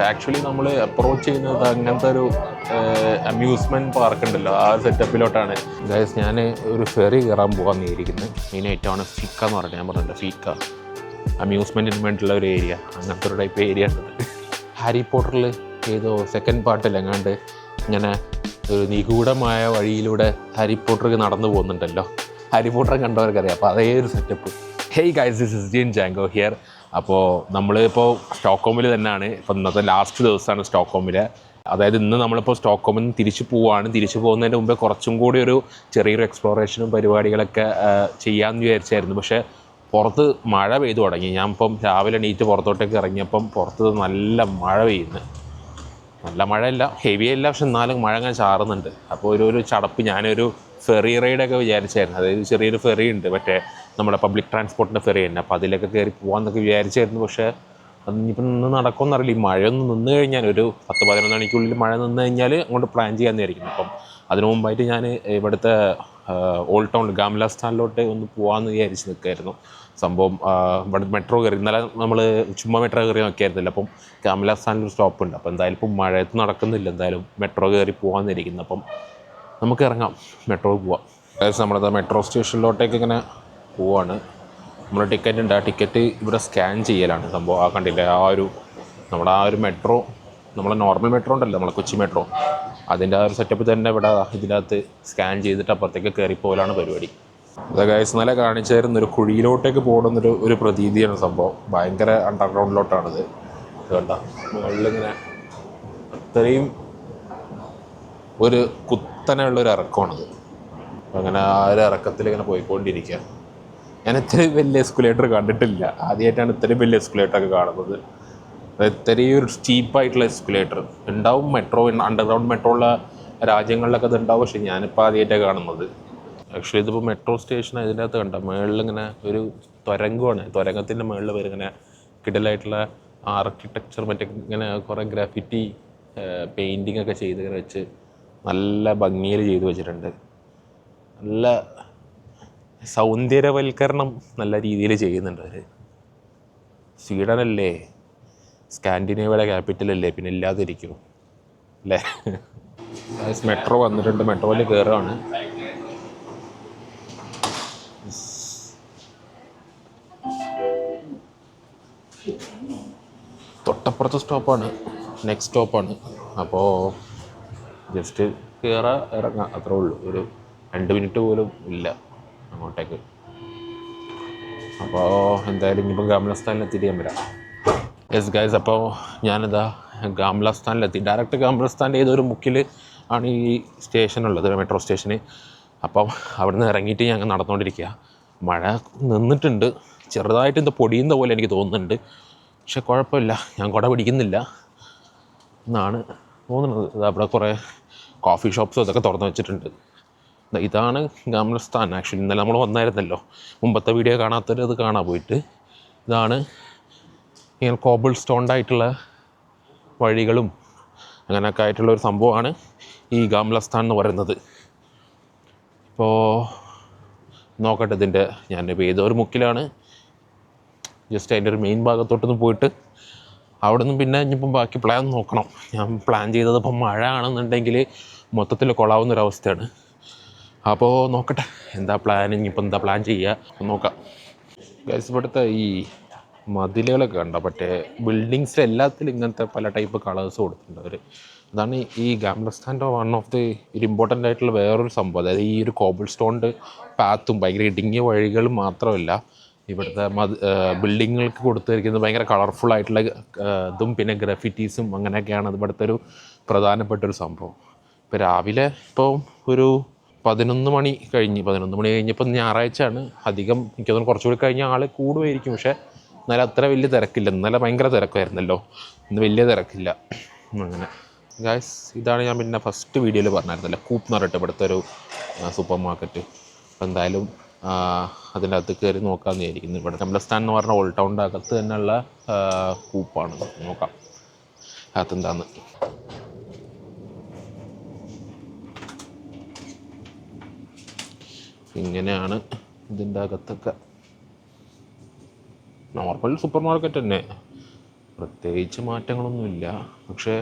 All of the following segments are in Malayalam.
ആക്ച്വലി നമ്മൾ അപ്രോച്ച് ചെയ്യുന്നത് അങ്ങനത്തെ ഒരു അമ്യൂസ്മെൻറ്റ് പാർക്ക് ഉണ്ടല്ലോ, ആ സെറ്റപ്പിലോട്ടാണ്. ഗൈസ് ഞാൻ ഒരു ഫെറി കയറാൻ പോകാൻ ഇരിക്കുന്നത്. മെയിനായിട്ടാണ് ഫിക്ക എന്ന് പറഞ്ഞാൽ ഞാൻ പറഞ്ഞില്ല, ഫിക്ക അമ്യൂസ്മെൻറ്റിന് വേണ്ടിയിട്ടുള്ള ഒരു ഏരിയ, അങ്ങനത്തെ ഒരു ടൈപ്പ് ഏരിയ ഉണ്ട്. ഹാരി പോട്ടറിൽ ഏതോ സെക്കൻഡ് പാർട്ടിലെങ്ങാണ്ട് ഇങ്ങനെ ഒരു നിഗൂഢമായ വഴിയിലൂടെ ഹാരി പോട്ടർക്ക് നടന്നു പോകുന്നുണ്ടല്ലോ, ഹാരി പോട്ടർ കണ്ടവർക്കറിയാം. അപ്പോൾ അതേ ഒരു setup. Hey guys, this is Jeen Jango here. അപ്പോൾ നമ്മളിപ്പോൾ സ്റ്റോക്ക്ഹോമിൽ തന്നെയാണ്. ഇപ്പോൾ ഇന്നത്തെ ലാസ്റ്റ് ദിവസമാണ് സ്റ്റോക്ക്ഹോമിൽ. അതായത് ഇന്ന് നമ്മളിപ്പോൾ സ്റ്റോക്ക്ഹോമിൽ നിന്ന് തിരിച്ചു പോവുകയാണ്. തിരിച്ചു പോകുന്നതിന് മുമ്പേ കുറച്ചും കൂടി ഒരു ചെറിയൊരു എക്സ്പ്ലോറേഷനും പരിപാടികളൊക്കെ ചെയ്യാമെന്ന് വിചാരിച്ചായിരുന്നു. പക്ഷേ പുറത്ത് മഴ പെയ്തു തുടങ്ങി. ഞാൻ ഇപ്പം രാവിലെ എണീറ്റ് പുറത്തോട്ടേക്ക് ഇറങ്ങിയപ്പം പുറത്ത് നല്ല മഴ പെയ്യുന്നു. നല്ല മഴയല്ല, ഹെവി അല്ല, പക്ഷെ എന്നാലും മഴ അങ്ങനെ ചാറുന്നുണ്ട്. അപ്പോൾ ഒരു ചടപ്പ്. ഞാനൊരു ഫെറി റൈഡൊക്കെ വിചാരിച്ചായിരുന്നു. അതായത് ചെറിയൊരു ഫെറി ഉണ്ട്, മറ്റേ നമ്മുടെ പബ്ലിക് ട്രാൻസ്പോർട്ടിൻ്റെ ഫെറി തന്നെ. അപ്പോൾ അതിലൊക്കെ കയറി പോകാമെന്നൊക്കെ വിചാരിച്ചായിരുന്നു. പക്ഷേ അതിനിപ്പം നിന്ന് നടക്കുമെന്നറിയില്ല. ഈ മഴയൊന്ന് നിന്ന് കഴിഞ്ഞാൽ ഒരു 10-11 മണിക്കുള്ളിൽ മഴ നിന്ന് കഴിഞ്ഞാൽ അങ്ങോട്ട് പ്ലാൻ ചെയ്യാമെന്നായിരിക്കും. അപ്പം അതിനു മുമ്പായിട്ട് ഞാൻ ഇവിടുത്തെ ഓൾഡ് ടൗൺ ഗാംല സ്ഥാനിലോട്ട് ഒന്ന് പോകാമെന്ന് വിചാരിച്ച് നിൽക്കുമായിരുന്നു. സംഭവം ഇവിടെ മെട്രോ കയറി. ഇന്നലെ നമ്മൾ ചുമ്മാ മെട്രോ കയറി നോക്കിയായിരുന്നില്ല. അപ്പം ഗാംല സ്ഥാനിലൊരു സ്റ്റോപ്പുണ്ട്. അപ്പോൾ എന്തായാലും ഇപ്പം മഴയത്ത് നടക്കുന്നില്ല, എന്തായാലും മെട്രോ കയറി പോകാമെന്നിരിക്കുന്നു. അപ്പം നമുക്ക് ഇറങ്ങാം, മെട്രോ പോവാം. ഏകദേശം നമ്മളത് മെട്രോ സ്റ്റേഷനിലോട്ടേക്ക് ഇങ്ങനെ പോവാണ്. നമ്മൾ ടിക്കറ്റ് ഉണ്ട്, ആ ടിക്കറ്റ് ഇവിടെ സ്കാൻ ചെയ്യലാണ് സംഭവം. ആ കണ്ടില്ലേ, നമ്മുടെ ആ ഒരു മെട്രോ, നമ്മളെ നോർമൽ മെട്രോ ഉണ്ടല്ലോ, നമ്മളെ കൊച്ചി മെട്രോ, അതിൻ്റെ ആ ഒരു സെറ്റപ്പ് തന്നെ ഇവിടെ ഇതിനകത്ത് സ്കാൻ ചെയ്തിട്ട് അപ്പുറത്തേക്ക് കയറിപ്പോലാണ് പരിപാടി. അത് ഗൈസ് ഇന്നലെ കാണിച്ചായിരുന്നു, ഒരു കുഴിയിലോട്ടേക്ക് പോകണമെന്നൊരു പ്രതീതിയാണ് സംഭവം. ഭയങ്കര അണ്ടർഗ്രൗണ്ടിലോട്ടാണിത്. വേണ്ട മുകളിലിങ്ങനെ അത്രയും ഒരു കുത്തനെയുള്ളൊരു ഇറക്കമാണിത്. അങ്ങനെ ആ ഒരു ഇറക്കത്തിൽ ഇങ്ങനെ പോയിക്കൊണ്ടിരിക്കുക. ഞാൻ ഇത്രയും വലിയ എസ്കുലേറ്റർ കണ്ടിട്ടില്ല, ആദ്യമായിട്ടാണ് ഇത്രയും വലിയ എസ്കുലേറ്ററൊക്കെ കാണുന്നത്. ഇത്രയും ഒരു സ്റ്റീപ്പായിട്ടുള്ള എസ്കുലേറ്റർ ഉണ്ടാവും. മെട്രോ അണ്ടർഗ്രൗണ്ട് മെട്രോ ഉള്ള രാജ്യങ്ങളിലൊക്കെ അത് ഉണ്ടാവും, പക്ഷേ ഞാനിപ്പോൾ ആദ്യമായിട്ടാണ് കാണുന്നത്. ആക്ച്വലി ഇതിപ്പോൾ മെട്രോ സ്റ്റേഷൻ ഇതിൻ്റെ അകത്ത് കണ്ട മുകളിലിങ്ങനെ ഒരു തുരങ്കമാണ്. തുരങ്കത്തിൻ്റെ മുകളിൽ വരെ ഇങ്ങനെ കിടലായിട്ടുള്ള ആർക്കിടെക്ചർ, മറ്റേ ഇങ്ങനെ കുറേ ഗ്രാഫിറ്റി പെയിൻറ്റിങ് ഒക്കെ ചെയ്ത് ഇങ്ങനെ വെച്ച് നല്ല ഭംഗിയിൽ ചെയ്ത് വെച്ചിട്ടുണ്ട്. നല്ല സൗന്ദര്യവൽക്കരണം നല്ല രീതിയിൽ ചെയ്യുന്നുണ്ട് അവർ. സ്വീഡനല്ലേ, സ്കാൻഡിനേവിയയുടെ ക്യാപിറ്റലല്ലേ, പിന്നെ ഇല്ലാതിരിക്കുമോ അല്ലേ. മെട്രോ വന്നിട്ടുണ്ട്, മെട്രോയിൽ കയറുകയാണ്. തൊട്ടപ്പുറത്തെ സ്റ്റോപ്പാണ്, നെക്സ്റ്റ് സ്റ്റോപ്പാണ്. അപ്പോൾ ജസ്റ്റ് കയറുക ഇറങ്ങുക, അത്രേ ഉള്ളൂ. ഒരു 2 മിനിറ്റ് പോലും ഇല്ല അങ്ങോട്ടേക്ക്. അപ്പോൾ എന്തായാലും ഇനിയിപ്പോൾ ഗാംലസ്ഥാനിലെത്തിയിട്ട് ഞാൻ വരാം. യെസ് ഗൈസ്, അപ്പോൾ ഞാനിതാ ഗാംലസ്ഥാനിലെത്തി. ഡയറക്റ്റ് ഗാംലസ്ഥാൻ്റെ ഏതൊരു മുക്കിൽ ആണ് ഈ സ്റ്റേഷനുള്ളത്, മെട്രോ സ്റ്റേഷന്. അപ്പം അവിടെ നിന്ന് ഇറങ്ങിയിട്ട് ഞങ്ങൾ നടന്നുകൊണ്ടിരിക്കുക. മഴ നിന്നിട്ടുണ്ട്, ചെറുതായിട്ട് ഇത് പൊടിയുന്ന പോലെ എനിക്ക് തോന്നുന്നുണ്ട്, പക്ഷെ കുഴപ്പമില്ല, ഞാൻ കുട പിടിക്കുന്നില്ല എന്നാണ് തോന്നുന്നത്. അവിടെ കുറേ കോഫി ഷോപ്സും അതൊക്കെ തുറന്ന് വെച്ചിട്ടുണ്ട്. ഇതാണ് ഗാംലസ്ഥാൻ. ആക്ച്വലി ഇന്നലെ നമ്മൾ വന്നായിരുന്നല്ലോ, മുമ്പത്തെ വീഡിയോ കാണാത്തവർ അത് കാണാൻ പോയിട്ട്. ഇതാണ് ഇങ്ങനെ കോബിൾ സ്റ്റോണ്ടായിട്ടുള്ള വഴികളും അങ്ങനെയൊക്കെ ആയിട്ടുള്ള ഒരു സംഭവമാണ് ഈ ഗാംലസ്ഥാൻ എന്ന് പറയുന്നത്. ഇപ്പോൾ നോക്കട്ടെ, ഇതിൻ്റെ ഞാനിപ്പോൾ ഏതൊരു മുക്കിലാണ്, ജസ്റ്റ് അതിൻ്റെ ഒരു മെയിൻ ഭാഗത്തോട്ടൊന്ന് പോയിട്ട് അവിടെ നിന്ന് പിന്നെ ഇനിയിപ്പം ബാക്കി പ്ലാൻ നോക്കണം. ഞാൻ പ്ലാൻ ചെയ്തത് ഇപ്പം മഴ ആണെന്നുണ്ടെങ്കിൽ മൊത്തത്തിൽ കൊള്ളാവുന്നൊരവസ്ഥയാണ്. അപ്പോൾ നോക്കട്ടെ എന്താ പ്ലാൻ, ഇനിയിപ്പോൾ എന്താ പ്ലാൻ ചെയ്യുക നോക്കാം. ഗൈസ് ഇവിടുത്തെ ഈ മതിലുകളൊക്കെ കണ്ടോ, മറ്റേ ബിൽഡിങ്സിൽ എല്ലാത്തിലും ഇങ്ങനത്തെ പല ടൈപ്പ് കളേഴ്സ് കൊടുത്തിട്ടുണ്ട് അവർ. അതാണ് ഈ ഗാംലസ്ഥാൻ്റെ വൺ ഓഫ് ദി ഒരു ഇമ്പോർട്ടൻ്റ് ആയിട്ടുള്ള വേറൊരു സംഭവം. അതായത് ഈ ഒരു കോബിൾ സ്റ്റോണിൻ്റെ പാത്തും ഭയങ്കര ഇടുങ്ങിയ വഴികളും മാത്രമല്ല, ഇവിടുത്തെ ബിൽഡിങ്ങുകൾക്ക് കൊടുത്തിരിക്കുന്നത് ഭയങ്കര കളർഫുൾ ആയിട്ടുള്ള ഇതും പിന്നെ ഗ്രാഫിറ്റീസും അങ്ങനെയൊക്കെയാണ് ഇവിടുത്തെ ഒരു പ്രധാനപ്പെട്ടൊരു സംഭവം. ഇപ്പോൾ രാവിലെ ഇപ്പോൾ ഒരു 11 മണി കഴിഞ്ഞപ്പോൾ ഞായറാഴ്ചയാണ്. അധികം എനിക്ക് തോന്നുന്നു കുറച്ചുകൂടി കഴിഞ്ഞാൽ ആൾ കൂടുമായിരിക്കും, പക്ഷേ എന്നാലും അത്ര വലിയ തിരക്കില്ല. ഇന്നലെ ഭയങ്കര തിരക്കായിരുന്നല്ലോ, ഇന്ന് വലിയ തിരക്കില്ല. അങ്ങനെ ഗായ്സ്, ഇതാണ് ഞാൻ പിന്നെ ഫസ്റ്റ് വീഡിയോയിൽ പറഞ്ഞായിരുന്നല്ലോ, കൂപ്പ് എന്ന് പറഞ്ഞിട്ട് ഇവിടുത്തെ ഒരു സൂപ്പർ മാർക്കറ്റ്. അപ്പോൾ എന്തായാലും അതിൻ്റെ അകത്ത് കയറി നോക്കാമെന്ന് വിചാരിക്കുന്നു. ഇവിടെ ഗാംലസ്ഥാൻ എന്ന് പറഞ്ഞ ഓൾഡ് ടൗണിൻ്റെ അകത്ത് തന്നെയുള്ള കൂപ്പാണ്. നോക്കാം അകത്തെന്താന്ന്. ഇങ്ങനെയാണ് ഇതിൻ്റെ അകത്തൊക്കെ. നോർമൽ സൂപ്പർ മാർക്കറ്റ് തന്നെ, പ്രത്യേകിച്ച് മാറ്റങ്ങളൊന്നുമില്ല. പക്ഷേ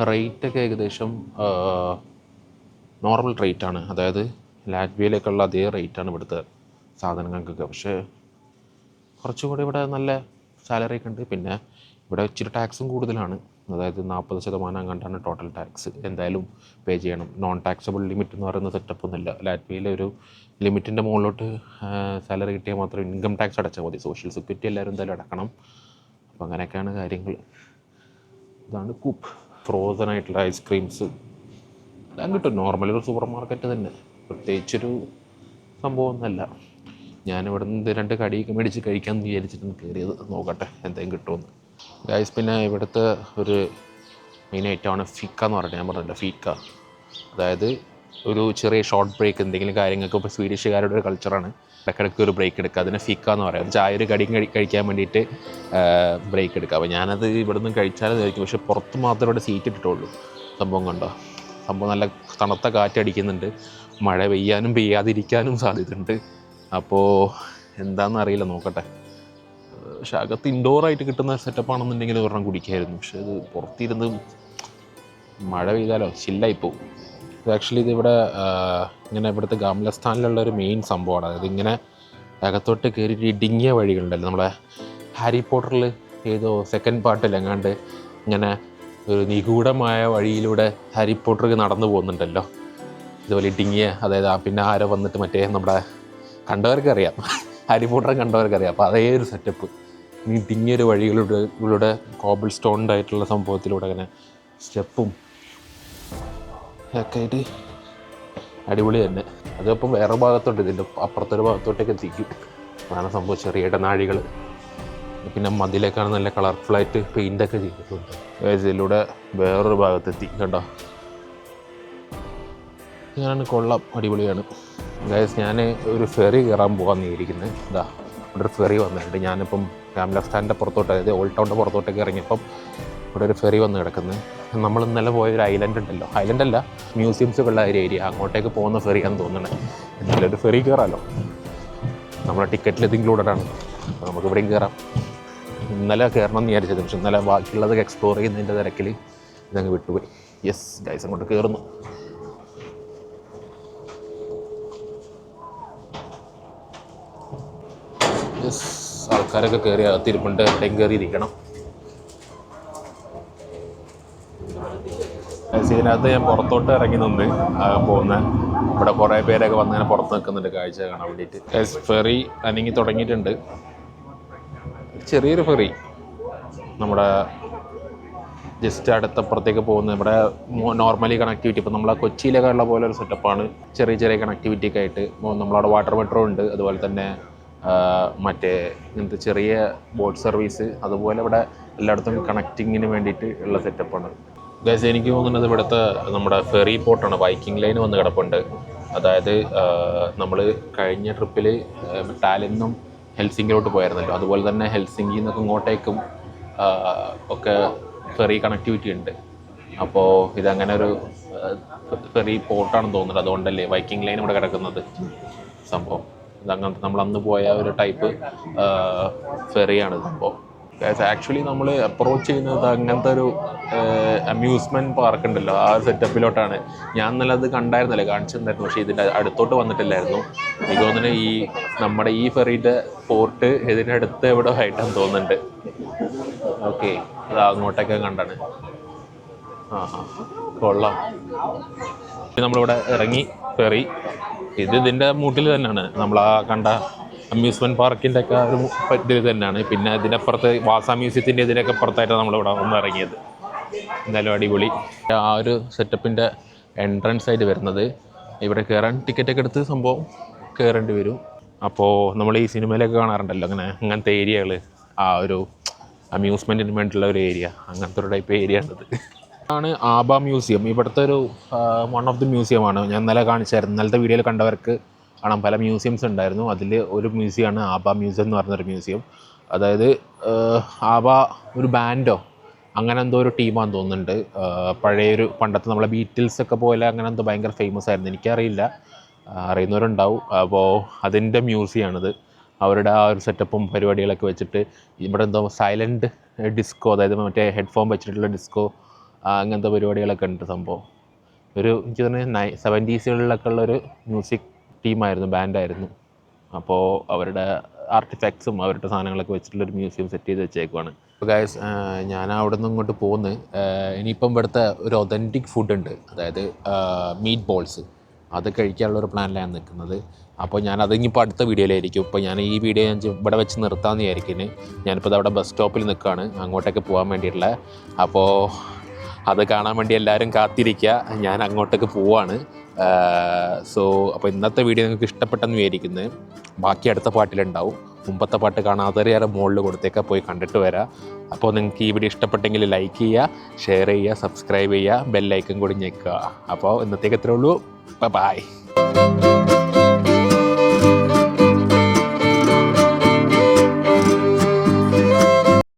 റേറ്റൊക്കെ ഏകദേശം നോർമൽ റേറ്റാണ്. അതായത് ലാറ്റ്വിയയിലേക്കുള്ള അതേ റേറ്റാണ് ഇവിടുത്തെ സാധനങ്ങൾക്കൊക്കെ. പക്ഷേ കുറച്ചുകൂടി ഇവിടെ നല്ല സാലറി ഒക്കെ ഉണ്ട്. പിന്നെ ഇവിടെ ഇച്ചിരി ടാക്സും കൂടുതലാണ്. അതായത് 40% കണ്ടാണ് ടോട്ടൽ ടാക്സ് എന്തായാലും പേ ചെയ്യണം. നോൺ ടാക്സബിൾ ലിമിറ്റ് എന്ന് പറയുന്ന സെറ്റപ്പ് ഒന്നുമില്ല. ലാറ്റ്വിയയിലെ ഒരു ലിമിറ്റിൻ്റെ മുകളിലോട്ട് സാലറി കിട്ടിയാൽ മാത്രം ഇൻകം ടാക്സ് അടച്ചാൽ മതി. സോഷ്യൽ സെക്യൂരിറ്റി എല്ലാവരും എന്തായാലും അടക്കണം. അപ്പോൾ അങ്ങനെയൊക്കെയാണ് കാര്യങ്ങൾ. ഇതാണ് കൂപ്പ്. ഫ്രോസൺ ആയിട്ടുള്ള ഐസ്ക്രീംസ് എല്ലാം കിട്ടും. നോർമൽ ഒരു സൂപ്പർ മാർക്കറ്റ് തന്നെ, പ്രത്യേകിച്ചൊരു സംഭവമൊന്നുമല്ല. ഞാനിവിടെ നിന്ന് 2 കടിയൊക്കെ മേടിച്ച് കഴിക്കാമെന്ന് വിചാരിച്ചിട്ടാണ് കയറിയത്. നോക്കട്ടെ എന്തെങ്കിലും കിട്ടുമെന്ന്. ഗൈസ്, പിന്നെ ഇവിടുത്തെ ഒരു മെയിൻ ഐറ്റമാണ് ഫിക്ക എന്ന് പറഞ്ഞിട്ട്. ഞാൻ പറഞ്ഞില്ല ഫിക്ക, അതായത് ഒരു ചെറിയ ഷോർട്ട് ബ്രേക്ക് എന്തെങ്കിലും കാര്യങ്ങൾക്ക്. ഇപ്പോൾ സ്വീഡിഷുകാരുടെ ഒരു കൾച്ചറാണ് ഇടയ്ക്കിടയ്ക്ക് ഒരു ബ്രേക്ക് എടുക്കുക. അതിനെ ഫിക്ക എന്ന് പറയാം. ചായ ഒരു കടിയും കഴിക്കാൻ വേണ്ടിയിട്ട് ബ്രേക്ക് എടുക്കുക. അപ്പോൾ ഞാനത് ഇവിടെ നിന്ന് കഴിച്ചാലും കഴിക്കും. പക്ഷേ പുറത്ത് മാത്രമേ ഇവിടെ സീറ്റ് ഇട്ടിട്ടുള്ളൂ. സംഭവം കണ്ടോ? സംഭവം നല്ല തണുത്ത കാറ്റടിക്കുന്നുണ്ട്. മഴ പെയ്യാനും പെയ്യാതിരിക്കാനും സാധ്യതയുണ്ട്. അപ്പോൾ എന്താണെന്നറിയില്ല, നോക്കട്ടെ. പക്ഷെ അകത്ത് ഇൻഡോറായിട്ട് കിട്ടുന്ന സെറ്റപ്പാണെന്നുണ്ടെങ്കിൽ ഒരെണ്ണം കുടിക്കായിരുന്നു. പക്ഷെ അത് പുറത്തിരുന്ന് മഴ പെയ്താലോ ചില്ലായിപ്പോവും. ആക്ച്വലി ഇതിവിടെ ഇങ്ങനെ ഇവിടുത്തെ ഗാംലസ്ഥാനിലുള്ള ഒരു മെയിൻ സംഭവമാണ്. അതായത് ഇങ്ങനെ അകത്തോട്ട് കയറിയിട്ട് ഇടുങ്ങിയ വഴികളുണ്ടല്ലോ. നമ്മളെ ഹാരി പോട്ടറിൽ ഏതോ സെക്കൻഡ് പാർട്ടിൽ എങ്ങാണ്ട് ഇങ്ങനെ ഒരു നിഗൂഢമായ വഴിയിലൂടെ ഹാരി പോട്ടർക്ക് നടന്നു പോകുന്നുണ്ടല്ലോ. ഇതുപോലെ ഇടുങ്ങിയ, അതായത് പിന്നെ ആരോ വന്നിട്ട് മറ്റേ നമ്മുടെ കണ്ടവർക്കറിയാം, ഹാരി പോട്ടർ കണ്ടവർക്കറിയാം. അപ്പോൾ അതേ ഒരു സെറ്റപ്പ്. ഇടുങ്ങിയൊരു വഴികളിലൂടെ കോബിൾ സ്റ്റോൺഡ് ആയിട്ടുള്ള സംഭവത്തിലൂടെ അങ്ങനെ സ്റ്റെപ്പും ഒക്കെ ആയിട്ട് അടിപൊളി തന്നെ. അതിപ്പം വേറെ ഭാഗത്തോട്ട്, ഇതിൻ്റെ അപ്പുറത്തൊരു ഭാഗത്തോട്ടേക്ക് എത്തിക്കും. അതാണ് സംഭവം. ചെറിയ ഇടനാഴികൾ, പിന്നെ മതിലേക്കാണ് നല്ല കളർഫുള്ളായിട്ട് പെയിൻ്റൊക്കെ ചെയ്തിട്ടുണ്ട്. ഇതിലൂടെ വേറൊരു ഭാഗത്തെത്തി കണ്ടോ. ഞാനാണ് കൊള്ളാം, അടിപൊളിയാണ്. ഗൈസ്, ഞാൻ ഒരു ഫെറി കയറാൻ പോകാൻ ഇരിക്കുന്നത്. ഇതാ ഇവിടെ ഒരു ഫെറി വന്നിട്ടുണ്ട്. ഞാനിപ്പം ഗാംലസ്ഥാൻ്റെ പുറത്തോട്ട്, അതായത് ഓൾഡ് ടൗണിൻ്റെ പുറത്തോട്ടൊക്കെ ഇറങ്ങിയപ്പം ഇവിടെ ഒരു ഫെറി വന്ന് കിടക്കുന്നത്. നമ്മൾ ഇന്നലെ പോയ ഒരു ഐലൻഡ് ഉണ്ടല്ലോ, ഐലൻഡല്ല, മ്യൂസിയംസുകളുള്ള ഒരു ഏരിയ, അങ്ങോട്ടേക്ക് പോകുന്ന ഫെറിയാണെന്ന് തോന്നുന്നത്. എന്നാലും ഒരു ഫെറി കയറാമല്ലോ, നമ്മുടെ ടിക്കറ്റിൽ ഇത് ഇൻക്ലൂഡഡ് ആണ്. അപ്പോൾ നമുക്ക് ഇവിടെയും കയറാം. ഇന്നലെ കയറണം എന്ന് വിചാരിച്ചത്, പക്ഷെ ഇന്നലെ ബാക്കിയുള്ളതൊക്കെ എക്സ്പ്ലോർ ചെയ്യുന്നതിൻ്റെ തിരക്കിൽ ഇതങ്ങ് വിട്ടുപോയി. യെസ് ഗൈസ്, അങ്ങോട്ട് കയറുന്നു. യെസ്, ആൾക്കാരൊക്കെ കയറി അകത്തിരിപ്പുണ്ട്. എവിടെയും കയറിയിരിക്കണം. ഇതിനകത്ത് ഞാൻ പുറത്തോട്ട് ഇറങ്ങി നിന്ന് പോകുന്ന ഇവിടെ കുറേ പേരൊക്കെ വന്നതിനെ പുറത്ത് നിൽക്കുന്നുണ്ട് കാഴ്ച കാണാൻ വേണ്ടിയിട്ട്. ഫെറി അനങ്ങി തുടങ്ങിയിട്ടുണ്ട്. ചെറിയൊരു ഫെറി നമ്മുടെ ജസ്റ്റ് അടുത്തപ്പുറത്തേക്ക് പോകുന്നത്. ഇവിടെ നോർമലി കണക്ടിവിറ്റി ഇപ്പോൾ നമ്മളെ കൊച്ചിയിലൊക്കെ ഉള്ള പോലെ ഒരു സെറ്റപ്പാണ്. ചെറിയ ചെറിയ കണക്ടിവിറ്റി ഒക്കെ ആയിട്ട് നമ്മളവിടെ വാട്ടർ മെട്രോ ഉണ്ട്. അതുപോലെ തന്നെ മറ്റേ ഇങ്ങനത്തെ ചെറിയ ബോട്ട് സർവീസ്, അതുപോലെ ഇവിടെ എല്ലായിടത്തും കണക്റ്റിങ്ങിന് വേണ്ടിയിട്ട് ഉള്ള സെറ്റപ്പാണ്. ഗൈസ്, എനിക്ക് തോന്നുന്നത് ഇവിടുത്തെ നമ്മുടെ ഫെറി പോർട്ടാണ്. വൈക്കിംഗ് ലൈൻ വന്ന് കിടപ്പുണ്ട്. അതായത് നമ്മൾ കഴിഞ്ഞ ട്രിപ്പിൽ ടാലിന്നും ഹെൽസിങ്കിലോട്ട് പോയായിരുന്നല്ലോ, അതുപോലെ തന്നെ ഹെൽസിങ്കിൽ നിന്നൊക്കെ ഇങ്ങോട്ടേക്കും ഒക്കെ ഫെറി കണക്ടിവിറ്റി ഉണ്ട്. അപ്പോൾ ഇതങ്ങനെ ഒരു ഫെറി പോർട്ടാണെന്ന് തോന്നുന്നത്. അതുകൊണ്ടല്ലേ വൈക്കിംഗ് ലൈൻ ഇവിടെ കിടക്കുന്നത് സംഭവം. ഇതങ്ങനത്തെ നമ്മൾ അന്ന് പോയ ഒരു ടൈപ്പ് ഫെറിയാണ് സംഭവം. ആക്ച്വലി നമ്മൾ അപ്രോച്ച് ചെയ്യുന്നത് അങ്ങനത്തെ ഒരു അമ്യൂസ്മെൻറ്റ് പാർക്ക് ഉണ്ടല്ലോ, ആ സെറ്റപ്പിലോട്ടാണ്. ഞാൻ നല്ല അത് കണ്ടായിരുന്നല്ലേ, കാണിച്ചിട്ടുണ്ടായിരുന്നു. പക്ഷേ ഇതിൻ്റെ അടുത്തോട്ട് വന്നിട്ടില്ലായിരുന്നു. എനിക്ക് തോന്നുന്നത് ഈ നമ്മുടെ ഈ ഫെറിയുടെ പോർട്ട് ഇതിനടുത്ത് എവിടെ ആയിട്ടാണ് തോന്നുന്നുണ്ട്. ഓക്കെ, അത് അങ്ങോട്ടൊക്കെ കണ്ടാണ്. കൊള്ളാം. നമ്മളിവിടെ ഇറങ്ങി ഫെറി. ഇതിൻ്റെ മൂട്ടിൽ തന്നെയാണ് നമ്മൾ ആ കണ്ട അമ്യൂസ്മെൻറ്റ് പാർക്കിൻ്റെ ഒക്കെ ഒരു ഇതിൽ തന്നെയാണ്. പിന്നെ ഇതിനപ്പുറത്ത് വാസ മ്യൂസിയത്തിൻ്റെ ഇതിനൊക്കെ പുറത്തായിട്ടാണ് നമ്മളിവിടെ ഒന്ന് ഇറങ്ങിയത്. എന്തായാലും അടിപൊളി. ആ ഒരു സെറ്റപ്പിൻ്റെ എൻട്രൻസ് ആയിട്ട് വരുന്നത്. ഇവിടെ കയറാൻ ടിക്കറ്റൊക്കെ എടുത്ത് സംഭവം കയറേണ്ടി വരും. അപ്പോൾ നമ്മൾ ഈ സിനിമയിലൊക്കെ കാണാറുണ്ടല്ലോ അങ്ങനത്തെ ഏരിയകൾ, ആ ഒരു അമ്യൂസ്മെൻറ്റിന് വേണ്ടിയിട്ടുള്ള ഒരു ഏരിയ, അങ്ങനത്തെ ഒരു ടൈപ്പ് ഏരിയ ആണിത്. ആണ് ആബ മ്യൂസിയം. ഇവിടുത്തെ ഒരു വൺ ഓഫ് ദി മ്യൂസിയമാണ്. ഞാൻ ഇന്നലെ കാണിച്ചായിരുന്നു. ഇന്നലത്തെ വീഡിയോയിൽ കണ്ടവർക്ക് കാണാം, പല മ്യൂസിയംസ് ഉണ്ടായിരുന്നു. അതിൽ ഒരു മ്യൂസിയമാണ് ആബ മ്യൂസിയം എന്ന് പറയുന്നൊരു മ്യൂസിയം. അതായത് ആബ ഒരു ബാൻഡോ അങ്ങനെ എന്തോ ഒരു ടീമാണെന്ന് തോന്നുന്നുണ്ട്. പഴയൊരു പണ്ടത്തെ നമ്മളെ ബീറ്റിൽസൊക്കെ പോലെ അങ്ങനെ എന്തോ ഭയങ്കര ഫേമസ് ആയിരുന്നു. എനിക്കറിയില്ല, അറിയുന്നവരുണ്ടാവും. അപ്പോൾ അതിൻ്റെ മ്യൂസിയമാണിത്. അവരുടെ ആ ഒരു സെറ്റപ്പും പരിപാടികളൊക്കെ വെച്ചിട്ട് ഇവിടെ എന്തോ സൈലൻറ്റ് ഡിസ്കോ, അതായത് മറ്റേ ഹെഡ്ഫോൺ വെച്ചിട്ടുള്ള ഡിസ്കോ അങ്ങനത്തെ പരിപാടികളൊക്കെ ഉണ്ട് സംഭവം. എനിക്ക് തോന്നുന്നു 70s ഉള്ളൊരു മ്യൂസിക് ടീമായിരുന്നു, ബാൻഡായിരുന്നു. അപ്പോൾ അവരുടെ ആർട്ടിഫാക്ട്സും അവരുടെ സാധനങ്ങളൊക്കെ വെച്ചിട്ടുള്ളൊരു മ്യൂസിയം സെറ്റ് ചെയ്ത് വെച്ചേക്കുവാണ്. അപ്പോൾ ഗൈസ്, ഞാൻ അവിടെ നിന്ന് ഇങ്ങോട്ട് പോകുന്നു. ഇനിയിപ്പം ഇവിടുത്തെ ഒരു ഒതൻറ്റിക് ഫുഡ് ഉണ്ട്, അതായത് മീറ്റ് ബോൾസ്, അത് കഴിക്കാനുള്ളൊരു പ്ലാനിലാണ് നിൽക്കുന്നത്. അപ്പോൾ ഞാൻ അതിനിപ്പോൾ അടുത്ത വീഡിയോയിലായിരിക്കും. ഇപ്പോൾ ഞാൻ ഈ വീഡിയോ ഞാൻ ഇവിടെ വെച്ച് നിർത്താമെന്ന് വിചാരിക്കുന്നത്. ഞാനിപ്പോൾ അവിടെ ബസ് സ്റ്റോപ്പിൽ നിൽക്കുകയാണ്, അങ്ങോട്ടേക്ക് പോകാൻ വേണ്ടിയിട്ടുള്ള. അപ്പോൾ അത് കാണാൻ വേണ്ടി എല്ലാവരും കാത്തിരിക്കുക, ഞാൻ അങ്ങോട്ടേക്ക് പോവാണ്. അപ്പോൾ ഇന്നത്തെ വീഡിയോ നിങ്ങൾക്ക് ഇഷ്ടപ്പെട്ടെന്ന് വിചാരിക്കുന്നത്. ബാക്കി അടുത്ത പാട്ടിലുണ്ടാവും. മുമ്പത്തെ പാട്ട് കാണാത്തവരെ മുകളിൽ കൊടുത്തേക്കാം, പോയി കണ്ടിട്ട് വരാം. അപ്പോൾ നിങ്ങൾക്ക് ഈ വീഡിയോ ഇഷ്ടപ്പെട്ടെങ്കിൽ ലൈക്ക് ചെയ്യുക, ഷെയർ ചെയ്യുക, സബ്സ്ക്രൈബ് ചെയ്യുക, ബെല്ലൈക്കൺ കൂടി ഞെക്കുക. അപ്പോൾ ഇന്നത്തേക്ക് എത്രയേ ഉള്ളൂ. ബൈ.